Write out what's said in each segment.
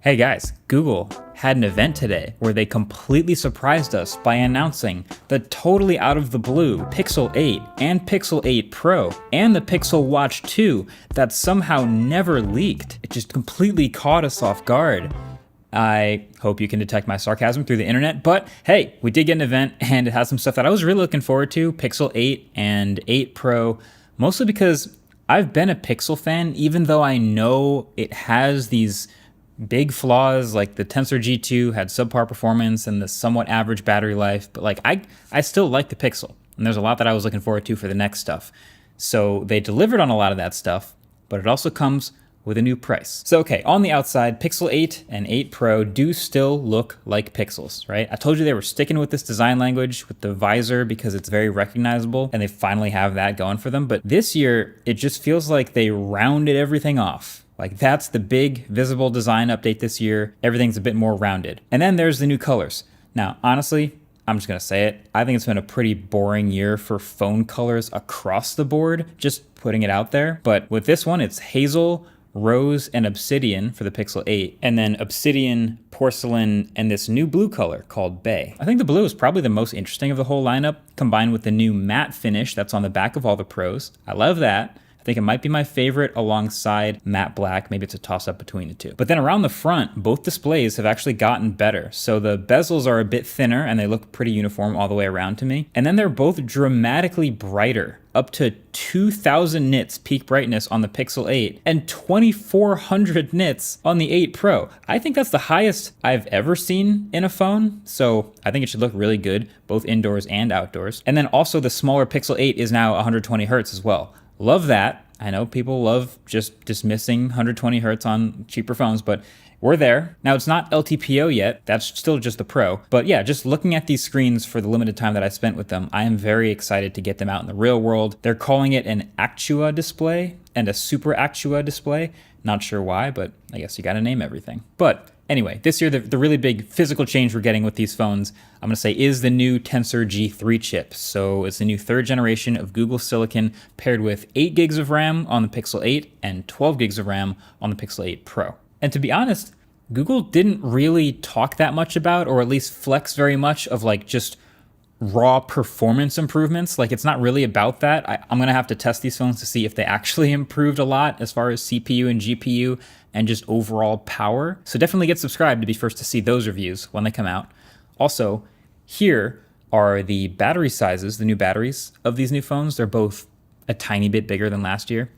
Hey guys, Google had an event today where they completely surprised us by announcing the totally out of the blue Pixel 8 and Pixel 8 Pro and the Pixel Watch 2 that somehow never leaked. It just completely caught us off guard. I hope you can detect my sarcasm through the internet, but hey, we did get an event and it has some stuff that I was really looking forward to, Pixel 8 and 8 Pro, mostly because I've been a Pixel fan, even though I know it has these big flaws, like the Tensor G2 had subpar performance and the somewhat average battery life, but like I still like the Pixel, and there's a lot that I was looking forward to for the next stuff. So they delivered on a lot of that stuff, but it also comes with a new price. So okay, on the outside, Pixel 8 and 8 Pro do still look like Pixels, right? I told you they were sticking with this design language with the visor because it's very recognizable and they finally have that going for them. But this year, it just feels like they rounded everything off. Like that's the big visible design update this year. Everything's a bit more rounded. And then there's the new colors. Now, honestly, I'm just gonna say it. I think it's been a pretty boring year for phone colors across the board, just putting it out there. But with this one, it's hazel, rose, and obsidian for the Pixel 8, and then obsidian, porcelain, and this new blue color called bay. I think the blue is probably the most interesting of the whole lineup, combined with the new matte finish that's on the back of all the Pros. I love that. I think it might be my favorite alongside matte black. Maybe it's a toss-up between the two. But then around the front, both displays have actually gotten better. So the bezels are a bit thinner and they look pretty uniform all the way around to me. And then they're both dramatically brighter, up to 2000 nits peak brightness on the Pixel 8 and 2400 nits on the 8 Pro. I think that's the highest I've ever seen in a phone. So I think it should look really good, both indoors and outdoors. And then also the smaller Pixel 8 is now 120 hertz as well. Love that. I know people love just dismissing 120 hertz on cheaper phones, but we're there. Now, it's not LTPO yet. That's still just the Pro. But yeah, just looking at these screens for the limited time that I spent with them, I am very excited to get them out in the real world. They're calling it an Actua display and a Super Actua display. Not sure why, but I guess you got to name everything. But anyway, this year, the really big physical change we're getting with these phones, I'm going to say, is the new Tensor G3 chip. So it's the new third generation of Google Silicon paired with 8 gigs of RAM on the Pixel 8 and 12 gigs of RAM on the Pixel 8 Pro. And to be honest, Google didn't really talk that much about, or at least flex very much of like just raw performance improvements. Like it's not really about that. I'm going to have to test these phones to see if they actually improved a lot as far as CPU and GPU and just overall power. So definitely get subscribed to be first to see those reviews when they come out. Also, here are the battery sizes, the new batteries of these new phones. They're both a tiny bit bigger than last year.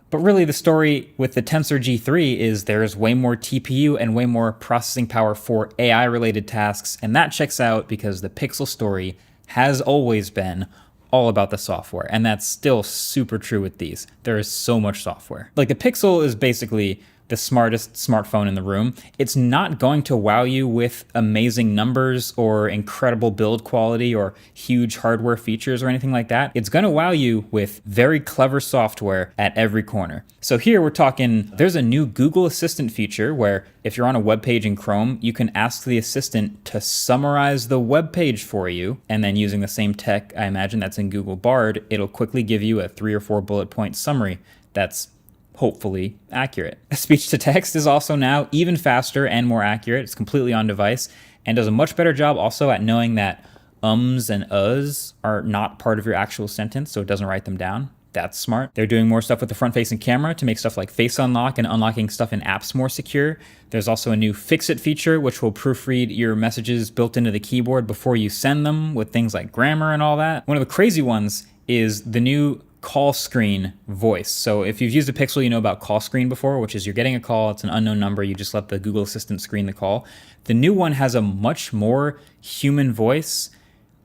But really the story with the Tensor G3 is there's way more TPU and way more processing power for AI related tasks. And that checks out because the Pixel story has always been all about the software. And that's still super true with these. There is so much software. Like the Pixel is basically the smartest smartphone in the room. It's not going to wow you with amazing numbers or incredible build quality or huge hardware features or anything like that. It's going to wow you with very clever software at every corner. So here we're talking, there's a new Google Assistant feature where if you're on a web page in Chrome, you can ask the assistant to summarize the web page for you. And then using the same tech, I imagine that's in Google Bard, it'll quickly give you a 3 or 4 bullet point summary that's hopefully accurate. Speech to text is also now even faster and more accurate. It's completely on device and does a much better job also at knowing that ums and uhs are not part of your actual sentence, so it doesn't write them down. That's smart. They're doing more stuff with the front-facing camera to make stuff like face unlock and unlocking stuff in apps more secure. There's also a new Fix-It feature, which will proofread your messages built into the keyboard before you send them with things like grammar and all that. One of the crazy ones is the new call screen voice. So if you've used a Pixel, you know about call screen before, which is you're getting a call, it's an unknown number, you just let the Google Assistant screen the call. The new one has a much more human voice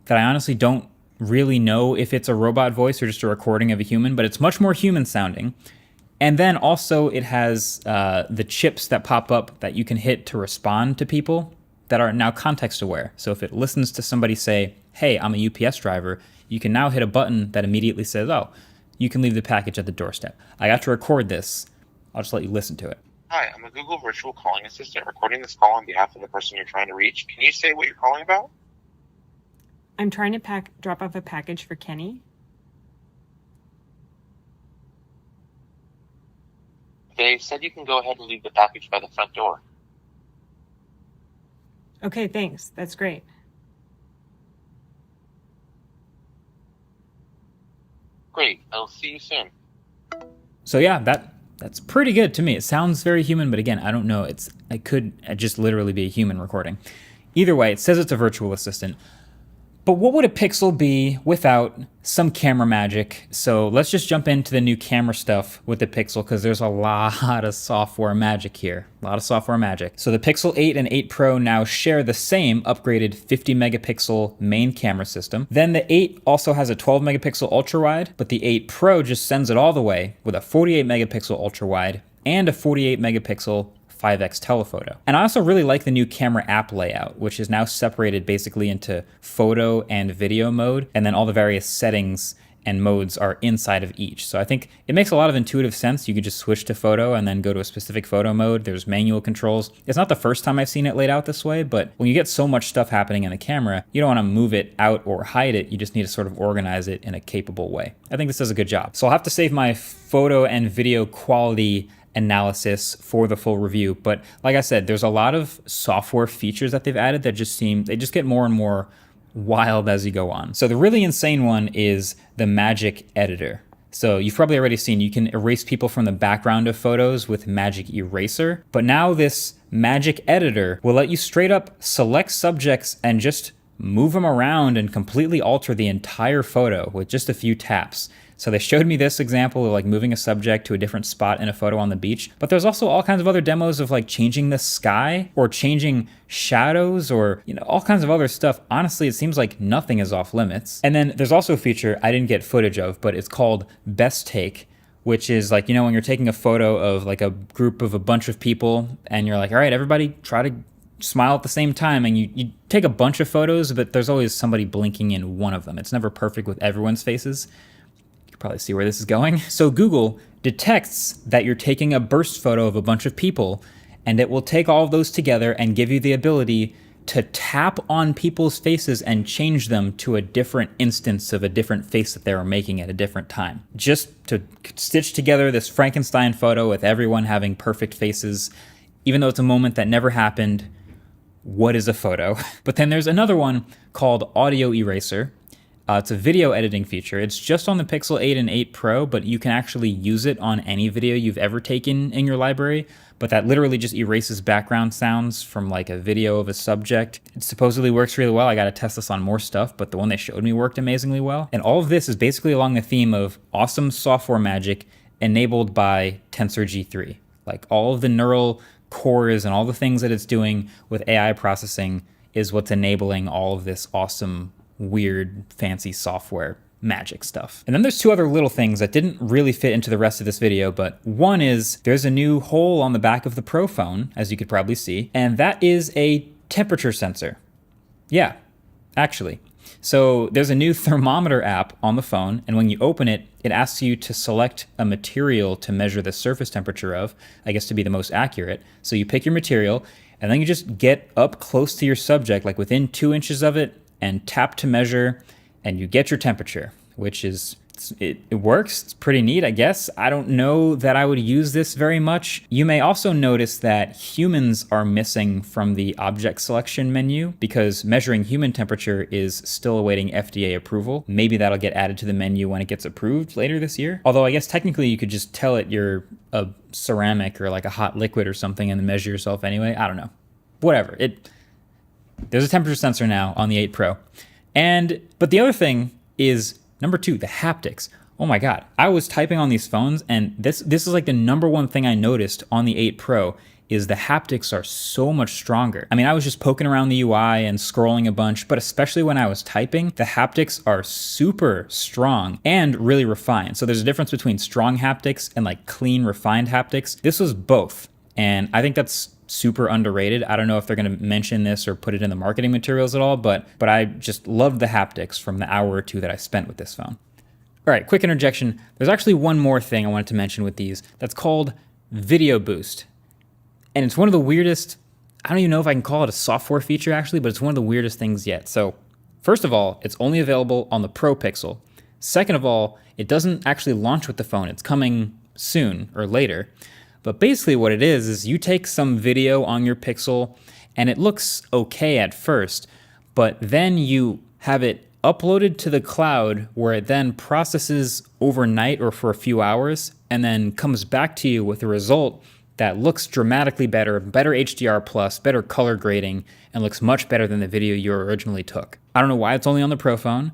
that I honestly don't really know if it's a robot voice or just a recording of a human, but it's much more human sounding. And then also it has the chips that pop up that you can hit to respond to people that are now context aware. So if it listens to somebody say, hey, I'm a UPS driver, you can now hit a button that immediately says, oh, you can leave the package at the doorstep. I got to record this. I'll just let you listen to it. Hi, I'm a Google virtual calling assistant recording this call on behalf of the person you're trying to reach. Can you say what you're calling about? I'm trying to drop off a package for Kenny. They said you can go ahead and leave the package by the front door. Okay, thanks. That's great. Great. I'll see you soon. So yeah, that's pretty good to me. It sounds very human, but again, I don't know. It could just literally be a human recording. Either way, it says it's a virtual assistant. But what would a Pixel be without some camera magic? So let's just jump into the new camera stuff with the Pixel, because there's a lot of software magic here. A lot of software magic. So the Pixel 8 and 8 Pro now share the same upgraded 50 megapixel main camera system. Then the 8 also has a 12 megapixel ultra wide, but the 8 Pro just sends it all the way with a 48 megapixel ultra wide and a 48 megapixel 5x telephoto. And I also really like the new camera app layout, which is now separated basically into photo and video mode, and then all the various settings and modes are inside of each. So I think it makes a lot of intuitive sense. You could just switch to photo and then go to a specific photo mode. There's manual controls. It's not the first time I've seen it laid out this way, but when you get so much stuff happening in the camera, you don't want to move it out or hide it. You just need to sort of organize it in a capable way. I think this does a good job. So I'll have to save my photo and video quality analysis for the full review. But like I said, there's a lot of software features that they've added that they just get more and more wild as you go on. So the really insane one is the Magic Editor. So you've probably already seen you can erase people from the background of photos with Magic Eraser. But now this Magic Editor will let you straight up select subjects and just move them around and completely alter the entire photo with just a few taps. So they showed me this example of like moving a subject to a different spot in a photo on the beach, but there's also all kinds of other demos of like changing the sky or changing shadows or, all kinds of other stuff. Honestly, it seems like nothing is off limits. And then there's also a feature I didn't get footage of, but it's called Best Take, which is like, when you're taking a photo of like a group of a bunch of people and you're like, all right, everybody try to smile at the same time, and you take a bunch of photos, but there's always somebody blinking in one of them. It's never perfect with everyone's faces. Probably see where this is going. So Google detects that you're taking a burst photo of a bunch of people, and it will take all of those together and give you the ability to tap on people's faces and change them to a different instance of a different face that they were making at a different time. Just to stitch together this Frankenstein photo with everyone having perfect faces, even though it's a moment that never happened. What is a photo? But then there's another one called Audio Eraser. It's a video editing feature. It's just on the Pixel 8 and 8 Pro, but you can actually use it on any video you've ever taken in your library. But that literally just erases background sounds from like a video of a subject. It supposedly works really well. I got to test this on more stuff, but the one they showed me worked amazingly well. And all of this is basically along the theme of awesome software magic enabled by Tensor G3. Like all of the neural cores and all the things that it's doing with AI processing is what's enabling all of this awesome, weird, fancy software magic stuff. And then there's two other little things that didn't really fit into the rest of this video, but one is there's a new hole on the back of the Pro phone, as you could probably see, and that is a temperature sensor. Yeah, actually. So there's a new thermometer app on the phone, and when you open it, it asks you to select a material to measure the surface temperature of, I guess to be the most accurate. So you pick your material, and then you just get up close to your subject, like within 2 inches of it, and tap to measure, and you get your temperature, which is, it works. It's pretty neat, I guess. I don't know that I would use this very much. You may also notice that humans are missing from the object selection menu because measuring human temperature is still awaiting FDA approval. Maybe that'll get added to the menu when it gets approved later this year. Although I guess technically you could just tell it you're a ceramic or like a hot liquid or something and then measure yourself anyway. I don't know. Whatever. There's a temperature sensor now on the 8 Pro. But the other thing is, number 2, the haptics. Oh my God. I was typing on these phones, and this is like the number one thing I noticed on the 8 Pro is the haptics are so much stronger. I mean, I was just poking around the UI and scrolling a bunch, but especially when I was typing, the haptics are super strong and really refined. So there's a difference between strong haptics and like clean, refined haptics. This was both. And I think that's super underrated. I don't know if they're going to mention this or put it in the marketing materials at all, but I just loved the haptics from the hour or two that I spent with this phone. All right, quick interjection. There's actually one more thing I wanted to mention with these that's called Video Boost. And it's one of the weirdest, I don't even know if I can call it a software feature actually, but it's one of the weirdest things yet. So first of all, it's only available on the Pro Pixel. Second of all, it doesn't actually launch with the phone. It's coming soon or later. But basically what it is you take some video on your Pixel and it looks okay at first, but then you have it uploaded to the cloud where it then processes overnight or for a few hours and then comes back to you with a result that looks dramatically better HDR plus, better color grading, and looks much better than the video you originally took. I don't know why it's only on the Pro phone.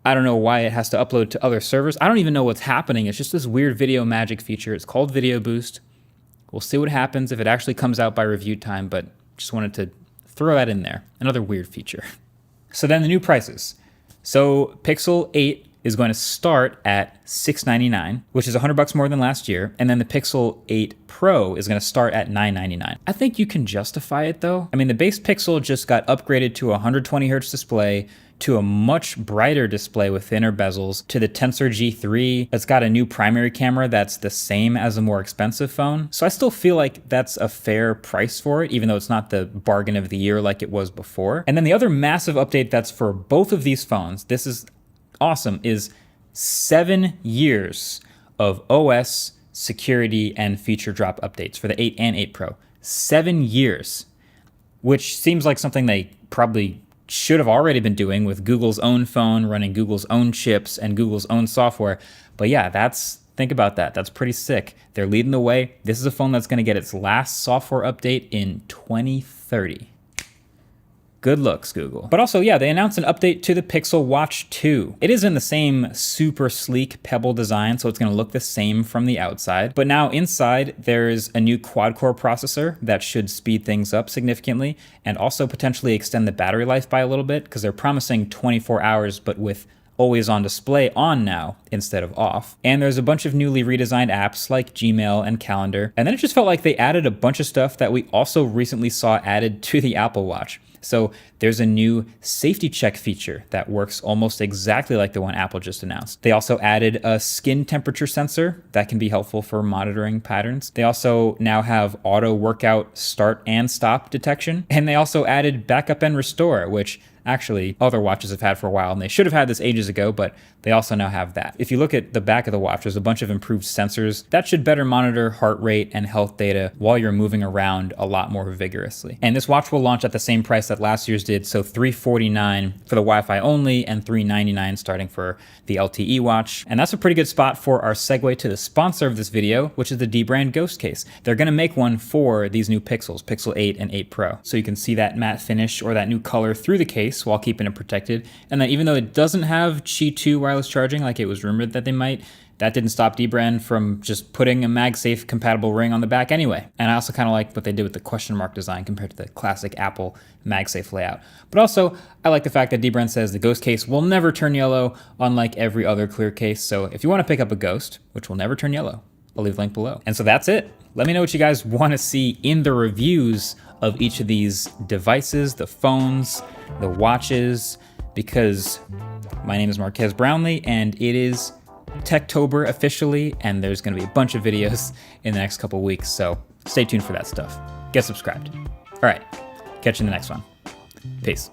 I don't know why it has to upload to other servers. I don't even know what's happening. It's just this weird video magic feature. It's called Video Boost. We'll see what happens if it actually comes out by review time, but just wanted to throw that in there. Another weird feature. So then the new prices. So Pixel 8 is going to start at $699, which is $100 more than last year. And then the Pixel 8 Pro is going to start at $999. I think you can justify it though. I mean, the base Pixel just got upgraded to a 120 hertz display, to a much brighter display with thinner bezels, to the Tensor G3. It's got a new primary camera that's the same as a more expensive phone. So I still feel like that's a fair price for it, even though it's not the bargain of the year like it was before. And then the other massive update that's for both of these phones, this is awesome, is 7 years of OS, security, and feature drop updates for the 8 and 8 Pro. 7 years, which seems like something they probably should have already been doing with Google's own phone, running Google's own chips and Google's own software. But yeah, think about that. That's pretty sick. They're leading the way. This is a phone that's going to get its last software update in 2030. Good looks, Google. But also, yeah, they announced an update to the Pixel Watch 2. It is in the same super sleek Pebble design, so it's going to look the same from the outside. But now inside, there's a new quad-core processor that should speed things up significantly and also potentially extend the battery life by a little bit, because they're promising 24 hours, but with always on display on now instead of off. And there's a bunch of newly redesigned apps like Gmail and Calendar. And then it just felt like they added a bunch of stuff that we also recently saw added to the Apple Watch. So there's a new safety check feature that works almost exactly like the one Apple just announced. They also added a skin temperature sensor that can be helpful for monitoring patterns. They also now have auto workout start and stop detection. And they also added backup and restore, which actually other watches have had for a while, and they should have had this ages ago, but they also now have that. If you look at the back of the watch, there's a bunch of improved sensors that should better monitor heart rate and health data while you're moving around a lot more vigorously. And this watch will launch at the same price that last year's did, so $349 for the Wi-Fi only and $399 starting for the LTE watch. And that's a pretty good spot for our segue to the sponsor of this video, which is the Dbrand Ghost Case. They're gonna make one for these new Pixels, Pixel 8 and 8 Pro. So you can see that matte finish or that new color through the case while keeping it protected. And then even though it doesn't have Qi 2 wireless charging like it was rumored that they might, that didn't stop Dbrand from just putting a MagSafe compatible ring on the back anyway. And I also kind of like what they did with the question mark design compared to the classic Apple MagSafe layout. But also, I like the fact that Dbrand says the Ghost case will never turn yellow, unlike every other clear case. So if you want to pick up a Ghost, which will never turn yellow, I'll leave a link below. And so that's it. Let me know what you guys want to see in the reviews of each of these devices, the phones, the watches, because my name is Marques Brownlee and it is Techtober officially, and there's going to be a bunch of videos in the next couple weeks, so stay tuned for that stuff. Get subscribed. All right, catch you in the next one. Peace.